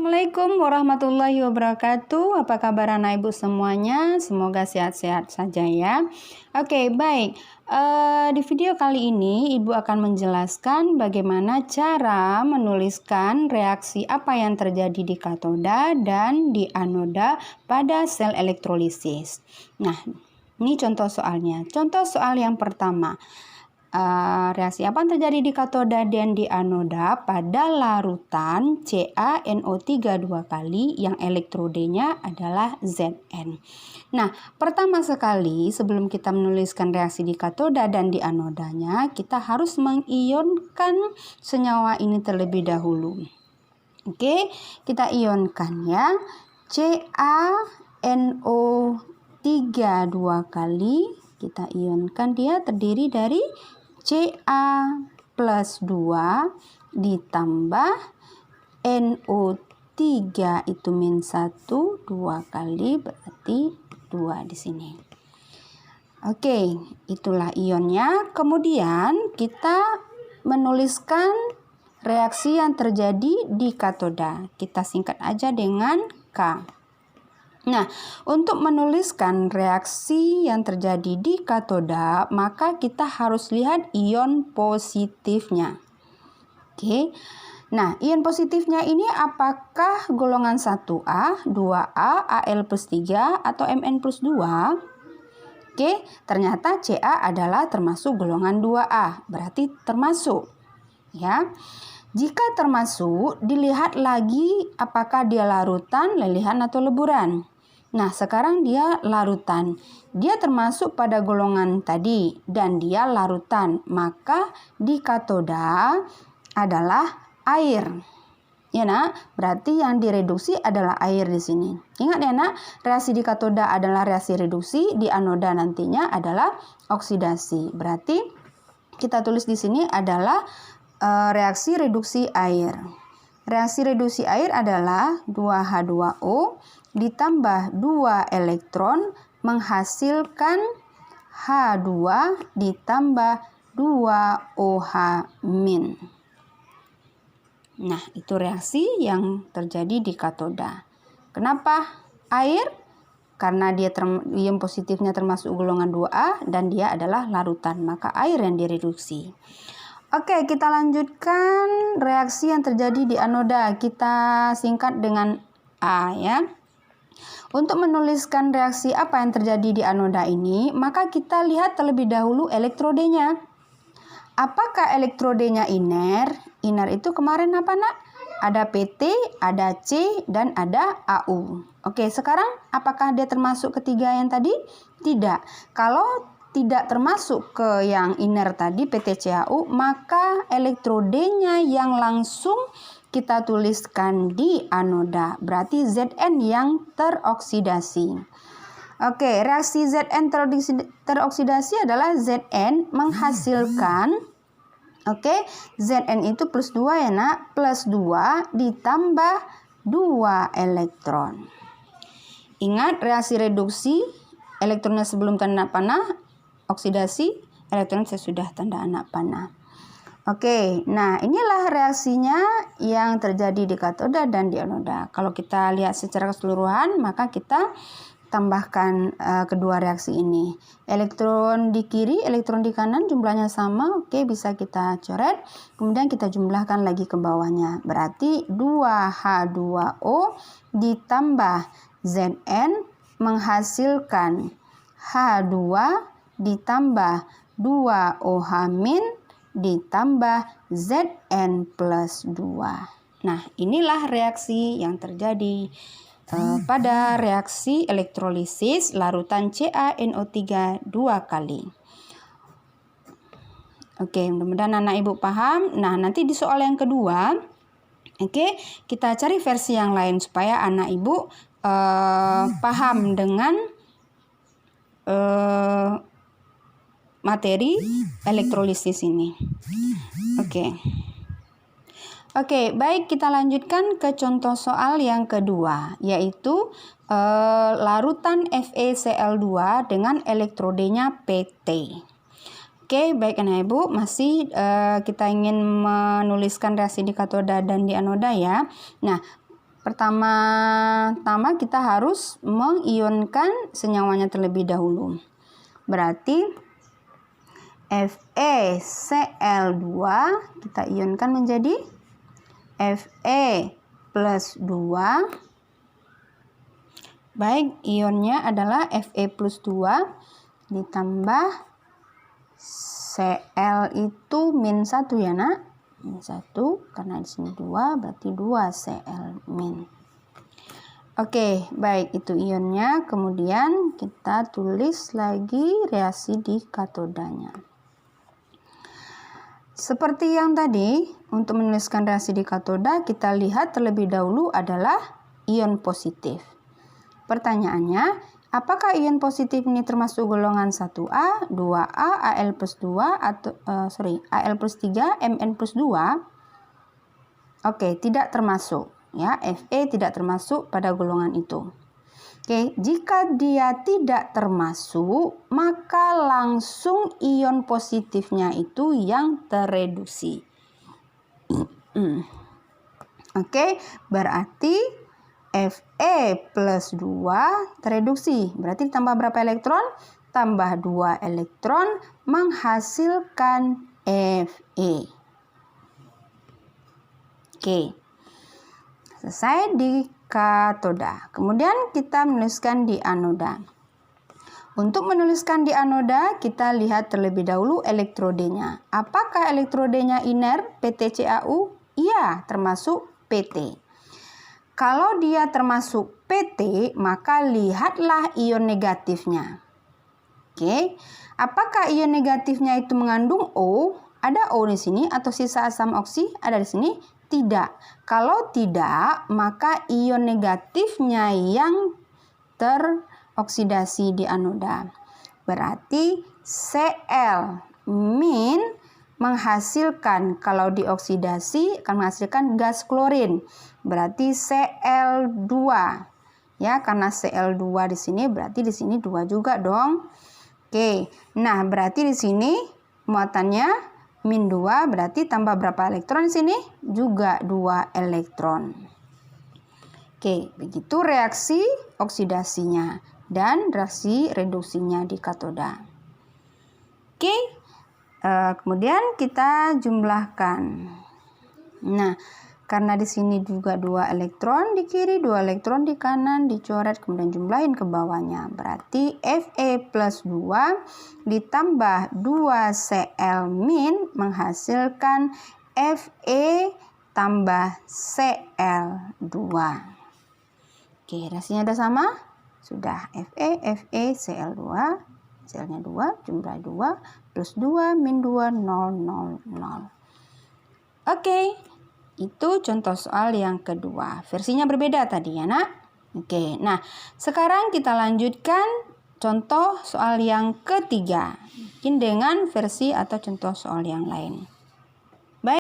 Assalamualaikum warahmatullahi wabarakatuh. Apa kabar anak ibu semuanya? Semoga sehat-sehat saja ya. Oke, baik. Di video kali ini ibu akan menjelaskan bagaimana cara menuliskan reaksi apa yang terjadi di katoda dan di anoda pada sel elektrolisis. Nah, ini contoh soalnya. Contoh soal yang pertama. Reaksi apa yang terjadi di katoda dan di anoda pada larutan CaNO3 dua kali yang elektrodenya adalah Zn. Nah, pertama sekali sebelum kita menuliskan reaksi di katoda dan di anodanya, kita harus mengionkan senyawa ini terlebih dahulu. Oke, kita ionkan ya. CaNO3 dua kali, kita ionkan, dia terdiri dari Ca plus 2 ditambah NO3 itu min 1, 2 kali berarti 2 di sini. Oke, itulah ionnya. Kemudian kita menuliskan reaksi yang terjadi di katoda. Kita singkat aja dengan K. Nah, untuk menuliskan reaksi yang terjadi di katoda, maka kita harus lihat ion positifnya. Oke. Nah, ion positifnya ini apakah golongan 1A, 2A, Al plus 3, atau Mn plus 2? Oke, ternyata Ca adalah termasuk golongan 2A, berarti termasuk. Ya. Jika termasuk, dilihat lagi apakah dia larutan, lelehan, atau leburan. Nah, sekarang dia larutan. Dia termasuk pada golongan tadi dan dia larutan. Maka di katoda adalah air. Ya, Nak, berarti yang direduksi adalah air di sini. Ingat ya, Nak, reaksi di katoda adalah reaksi reduksi, di anoda nantinya adalah oksidasi. Berarti kita tulis di sini adalah reaksi reduksi air. Reaksi reduksi air adalah 2H2O ditambah 2 elektron menghasilkan H2 ditambah 2OH min. Nah, itu reaksi yang terjadi di katoda. Kenapa air? Karena dia ion positifnya termasuk golongan 2A dan dia adalah larutan, maka air yang direduksi. Oke, kita lanjutkan reaksi yang terjadi di anoda. Kita singkat dengan A ya. Untuk menuliskan reaksi apa yang terjadi di anoda ini, maka kita lihat terlebih dahulu elektrodenya. Apakah elektrodenya iner? Iner itu kemarin apa, Nak? Ada PT, ada C, dan ada AU. Oke, sekarang apakah dia termasuk ketiga yang tadi? Tidak. Kalau tidak termasuk ke yang iner tadi, PTCAU, maka elektrodenya yang langsung kita tuliskan di anoda. Berarti Zn yang teroksidasi. Oke, reaksi Zn teroksidasi adalah Zn menghasilkan, Zn itu plus 2 ya, Nak, plus 2 ditambah 2 elektron. Ingat, reaksi reduksi, elektronnya sebelum tanda panah, oksidasi, elektron sesudah tanda anak panah. Oke, nah inilah reaksinya yang terjadi di katoda dan di anoda. Kalau kita lihat secara keseluruhan, maka kita tambahkan kedua reaksi ini. Elektron di kiri, elektron di kanan jumlahnya sama, oke, bisa kita coret. Kemudian kita jumlahkan lagi ke bawahnya. Berarti 2H2O ditambah Zn menghasilkan H2 ditambah 2OH min ditambah Zn plus 2. Nah, inilah reaksi yang terjadi pada reaksi elektrolisis larutan CaNO3 dua kali. Oke, mudah-mudahan anak ibu paham. Nah, nanti di soal yang kedua, kita cari versi yang lain supaya anak ibu paham dengan materi elektrolisis ini. Oke, baik, kita lanjutkan ke contoh soal yang kedua, yaitu larutan FeCl2 dengan elektrodenya PT. Oke, baik anak ibu, masih kita ingin menuliskan reaksi di katoda dan di anoda ya. Nah, Pertama-tama kita harus mengionkan senyawanya terlebih dahulu. Berarti FeCl2 kita ionkan menjadi Fe plus 2. Baik, ionnya adalah Fe plus 2 ditambah Cl itu min 1 ya nak. Min 1 karena di sini 2 berarti 2 Cl min. Oke, baik itu ionnya. Kemudian kita tulis lagi reaksi di katodanya. Seperti yang tadi, untuk menuliskan reaksi di katoda, kita lihat terlebih dahulu adalah ion positif. Pertanyaannya, apakah ion positif ini termasuk golongan 1A, 2A, Al plus 2, atau Al plus 3, Mn plus 2? Oke, tidak termasuk. Ya, Fe tidak termasuk pada golongan itu. Oke, jika dia tidak termasuk, maka langsung ion positifnya itu yang tereduksi. Oke, berarti Fe plus 2 tereduksi. Berarti tambah berapa elektron? Tambah 2 elektron menghasilkan Fe. Oke, selesai di katoda. Kemudian kita menuliskan di anoda. Untuk menuliskan di anoda, kita lihat terlebih dahulu elektrodenya. Apakah elektrodenya iner PtCAU? Iya, termasuk PT. Kalau dia termasuk PT, maka lihatlah ion negatifnya. Oke, apakah ion negatifnya itu mengandung O? Ada O di sini atau sisa asam oksi ada di sini? Tidak. Kalau tidak, maka ion negatifnya yang teroksidasi di anoda. Berarti Cl min menghasilkan, kalau dioksidasi akan menghasilkan gas klorin. Berarti Cl2. Ya, karena Cl2 di sini berarti di sini 2 juga dong. Oke. Nah, berarti di sini muatannya min 2, berarti tambah berapa elektron di sini? Juga 2 elektron. Oke, begitu reaksi oksidasinya dan reaksi reduksinya di katoda. Oke, kemudian kita jumlahkan. Nah, karena di sini juga 2 elektron di kiri, 2 elektron di kanan, dicoret, kemudian jumlahin ke bawahnya. Berarti Fe plus 2 ditambah 2 Cl min menghasilkan Fe tambah Cl2. Oke, reaksinya udah sama? Sudah. Fe, Cl2, Cl-nya 2, jumlah 2, plus 2, min 2, 0, 0, 0. Oke. Itu contoh soal yang kedua. Versinya berbeda tadi ya nak. Oke, nah sekarang kita lanjutkan contoh soal yang ketiga. Mungkin dengan versi atau contoh soal yang lain.